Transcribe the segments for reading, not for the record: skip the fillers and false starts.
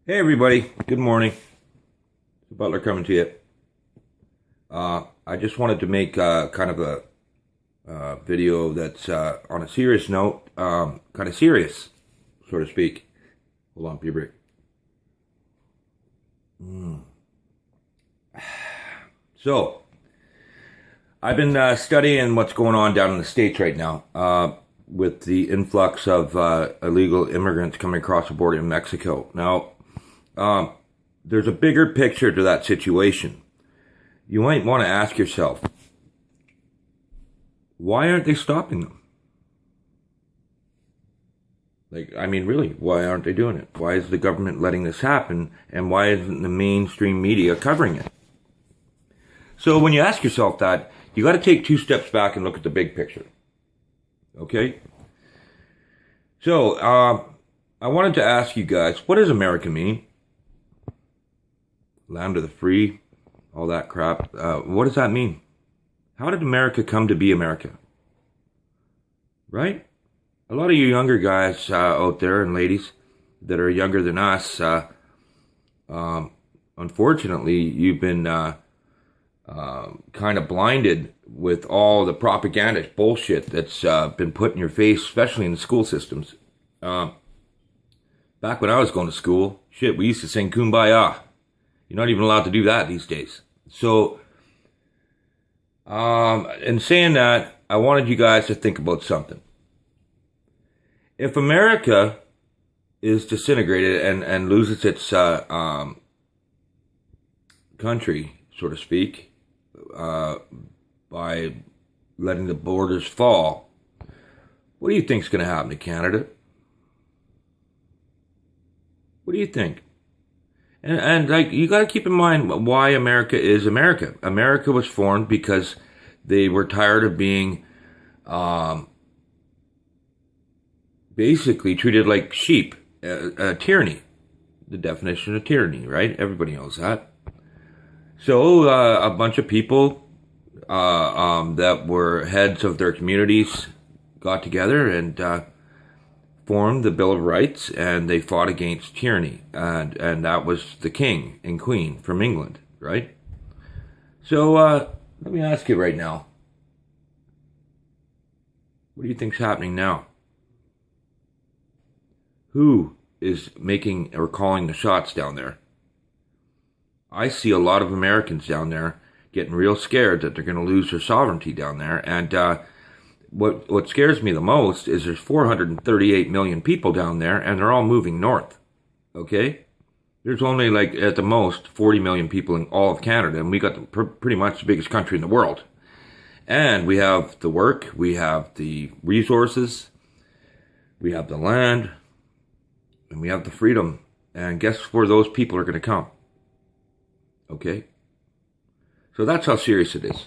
Hey everybody, good morning. Butler coming to you. I just wanted to make kind of a video that's on a serious note, kind of serious, so to speak. Hold on, pee break. So, I've been studying what's going on down in the States right now with the influx of illegal immigrants coming across the border in Mexico. Now, there's a bigger picture to that situation. You might want to ask yourself, why aren't they stopping them? Really, why aren't they doing it? Why is the government letting this happen? And why isn't the mainstream media covering it? So when you ask yourself that, you got to take 2 steps back and look at the big picture. Okay? So, I wanted to ask you guys, what does America mean? Land of the free, all that crap. What does that mean? How did America come to be America? Right? A lot of you younger guys out there and ladies that are younger than us, unfortunately, you've been kind of blinded with all the propaganda bullshit that's been put in your face, especially in the school systems. Back when I was going to school, shit, we used to sing Kumbaya. You're not even allowed to do that these days. So, in saying that, I wanted you guys to think about something. If America is disintegrated and loses its country, so to speak, by letting the borders fall, what do you think is going to happen to Canada? What do you think? And you got to keep in mind why America is America. America was formed because they were tired of being basically treated like sheep. Tyranny, the definition of tyranny, right? Everybody knows that. So a bunch of people that were heads of their communities got together and formed the Bill of Rights, and they fought against tyranny, and that was the king and queen from England, right? So let me ask you right now, what do you think's happening now? Who is making or calling the shots down there? I see a lot of Americans down there getting real scared that they're going to lose their sovereignty down there, and what scares me the most is there's 438 million people down there, and they're all moving north. Okay? There's only, at the most, 40 million people in all of Canada, and we got pretty much the biggest country in the world. And we have the work, we have the resources, we have the land, and we have the freedom. And guess where those people are going to come? Okay? So that's how serious it is.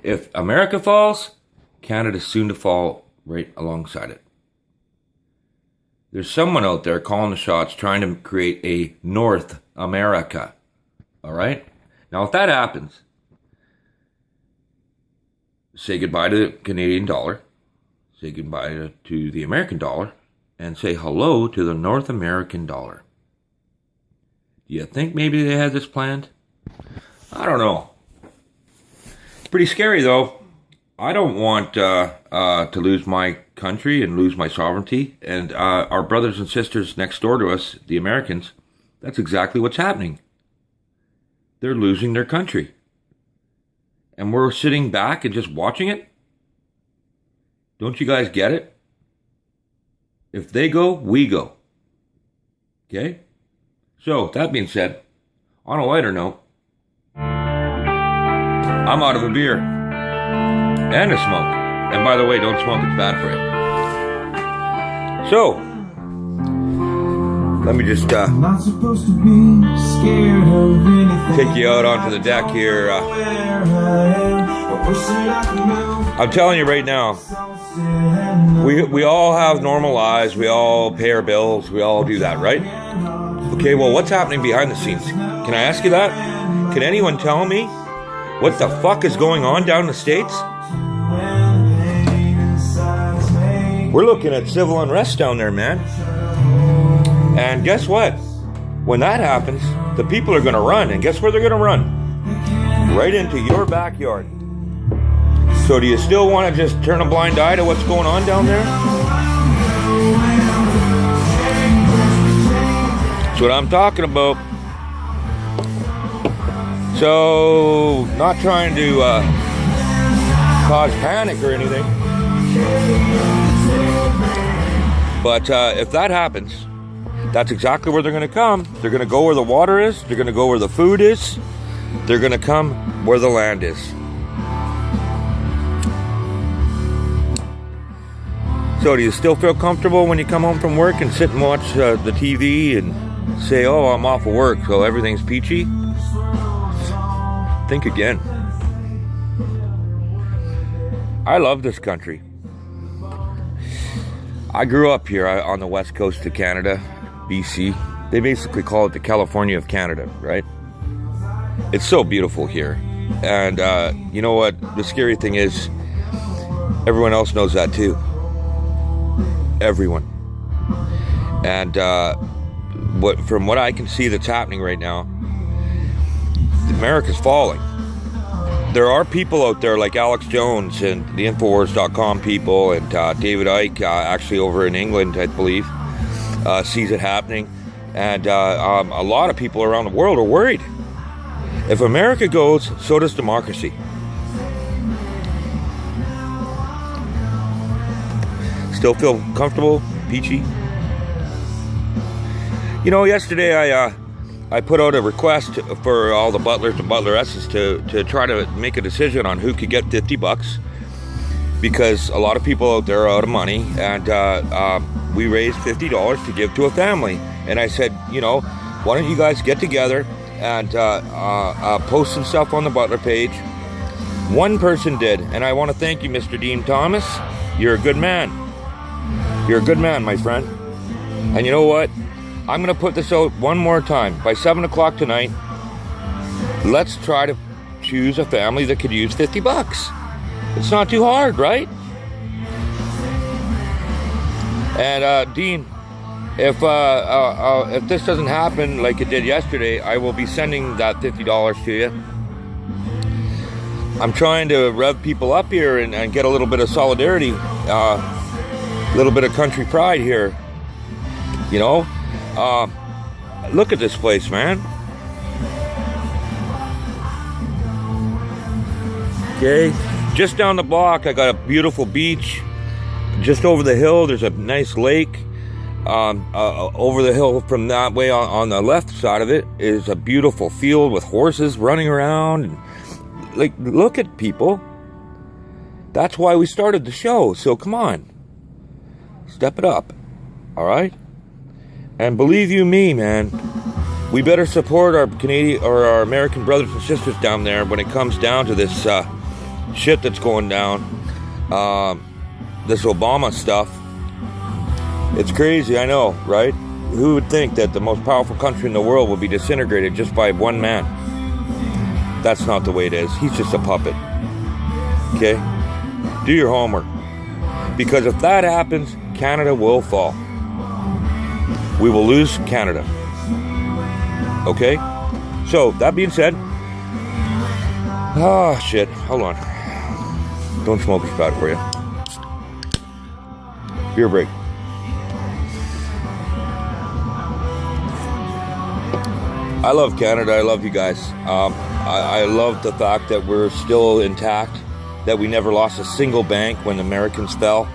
If America falls, Canada's soon to fall right alongside it. There's someone out there calling the shots, trying to create a North America. All right? Now, if that happens, say goodbye to the Canadian dollar, say goodbye to the American dollar, and say hello to the North American dollar. Do you think maybe they had this planned? I don't know. It's pretty scary, though. I don't want to lose my country and lose my sovereignty. And our brothers and sisters next door to us, the Americans, that's exactly what's happening. They're losing their country. And we're sitting back and just watching it? Don't you guys get it? If they go, we go. Okay? So, that being said, on a lighter note, I'm out of a beer. And a smoke. And by the way, don't smoke, it's bad for you. So, let me just not supposed to be scared of anything. take you out onto the deck here. I'm telling you right now, we all have normal lives, we all pay our bills, we all do that, right? Okay, well, what's happening behind the scenes? Can I ask you that? Can anyone tell me what the fuck is going on down in the States? We're looking at civil unrest down there, man. And guess what? when that happens, the people are going to run. And guess where they're going to run? Right into your backyard. So do you still want to just turn a blind eye to what's going on down there? That's what I'm talking about. So, not trying to cause panic or anything. But if that happens, that's exactly where they're going to come. They're going to go where the water is. They're going to go where the food is. They're going to come where the land is. So do you still feel comfortable when you come home from work and sit and watch the TV and say, oh, I'm off of work, so everything's peachy? Think again. I love this country. I grew up here on the west coast of Canada, BC. They basically call it the California of Canada, right? It's so beautiful here. And you know what? The scary thing is, everyone else knows that too. Everyone. And from what I can see that's happening right now, America's falling. There are people out there like Alex Jones and the Infowars.com people and David Icke, actually over in England, I believe, sees it happening. And a lot of people around the world are worried. If America goes, so does democracy. Still feel comfortable, peachy? You know, yesterday I put out a request for all the butlers and butleresses to try to make a decision on who could get $50, because a lot of people out there are out of money, and we raised $50 to give to a family. And I said, you know, why don't you guys get together and post some stuff on the Butler page. One person did, and I want to thank you, Mr. Dean Thomas. You're a good man. You're a good man, my friend. And you know what? I'm going to put this out one more time. By 7 o'clock tonight, let's try to choose a family that could use $50. It's not too hard, right? And Dean, if this doesn't happen like it did yesterday, I will be sending that $50 to you. I'm trying to rev people up here and get a little bit of solidarity, a little bit of country pride here. You know, look at this place, man. Okay, just down the block, I got a beautiful beach. Just over the hill, there's a nice lake. Over the hill from that way on the left side of it is a beautiful field with horses running around. And, like, look at people. That's why we started the show. So come on, step it up. All right. And believe you me, man, we better support our Canadian or our American brothers and sisters down there when it comes down to this shit that's going down. This Obama stuff. It's crazy, I know, right? Who would think that the most powerful country in the world would be disintegrated just by one man? That's not the way it is. He's just a puppet. Okay? Do your homework. Because if that happens, Canada will fall. We will lose Canada. Okay? So, that being said... Oh, shit. Hold on. Don't smoke is bad for you. Beer break. I love Canada. I love you guys. I love the fact that we're still intact, that we never lost a single bank when the Americans fell.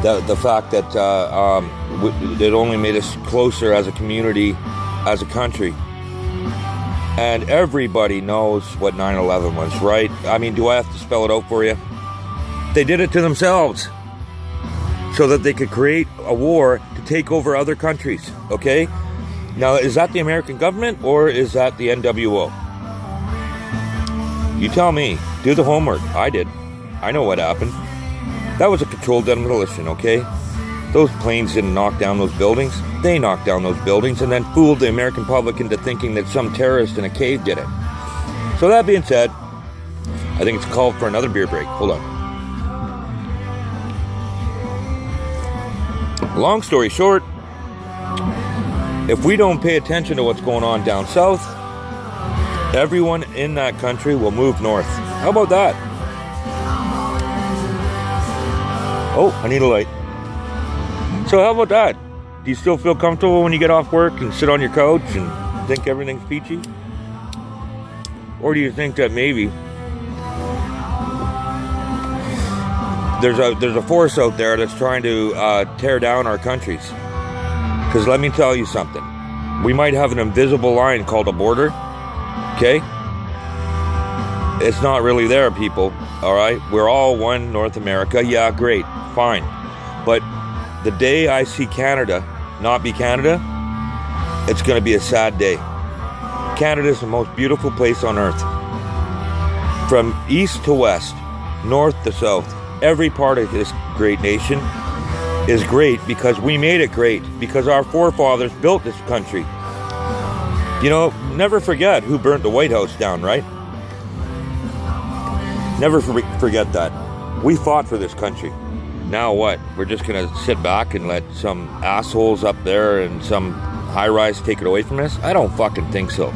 The fact that it only made us closer as a community, as a country. And everybody knows what 9/11 was, right? I mean, do I have to spell it out for you? They did it to themselves so that they could create a war to take over other countries, okay? Now, is that the American government or is that the NWO? You tell me. Do the homework. I did. I know what happened. That was a controlled demolition, okay? Those planes didn't knock down those buildings. They knocked down those buildings and then fooled the American public into thinking that some terrorist in a cave did it. So that being said, I think it's called for another beer break. Hold on. Long story short, If we don't pay attention to what's going on down south, everyone in that country will move north. How about that? Oh, I need a light. So how about that? Do you still feel comfortable when you get off work and sit on your couch and think everything's peachy? Or do you think that maybe there's a force out there that's trying to tear down our countries? Because let me tell you something. We might have an invisible line called a border, okay? It's not really there, people, all right? We're all one North America. Yeah, great, fine. But the day I see Canada not be Canada, it's going to be a sad day. Canada is the most beautiful place on earth. From east to west, north to south, every part of this great nation is great because we made it great, because our forefathers built this country. You know, never forget who burnt the White House down, right? Never forget that. We fought for this country. Now what? We're just going to sit back and let some assholes up there and some high-rise take it away from us? I don't fucking think so.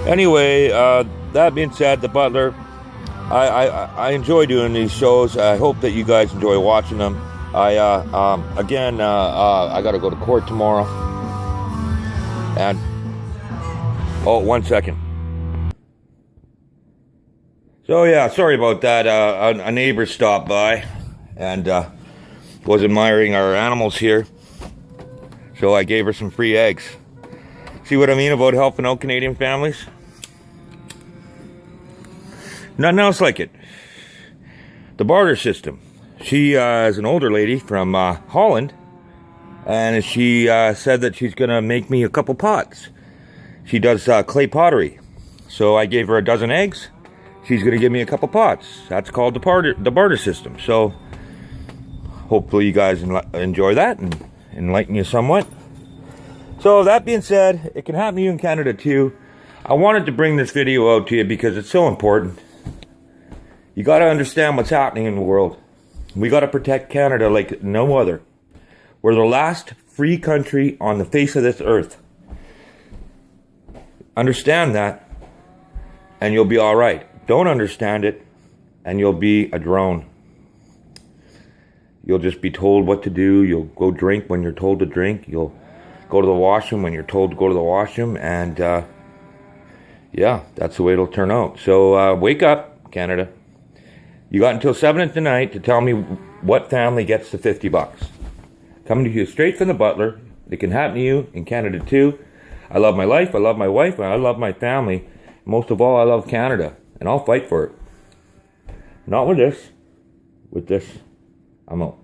Anyway, that being said, The Butler, I enjoy doing these shows. I hope that you guys enjoy watching them. I got to go to court tomorrow. And, oh, 1 second. So, yeah, sorry about that. A neighbor stopped by and was admiring our animals here. So I gave her some free eggs. See what I mean about helping out Canadian families? Nothing else like it. The barter system. She is an older lady from Holland, and she said that she's going to make me a couple pots. She does clay pottery. So I gave her a dozen eggs. She's going to give me a couple pots. That's called the barter system. So hopefully you guys enjoy that and enlighten you somewhat. So that being said, it can happen to you in Canada too. I wanted to bring this video out to you because it's so important. You got to understand what's happening in the world. We got to protect Canada like no other. We're the last free country on the face of this earth. Understand that, and you'll be all right. Don't understand it, and you'll be a drone. You'll just be told what to do. You'll go drink when you're told to drink. You'll go to the washroom when you're told to go to the washroom. And, yeah, that's the way it'll turn out. So, wake up, Canada. You got until 7 tonight to tell me what family gets the $50. Coming to you straight from The Butler. It can happen to you in Canada, too. I love my life. I love my wife. And I love my family. Most of all, I love Canada. And I'll fight for it. Not with this. With this. I'm out.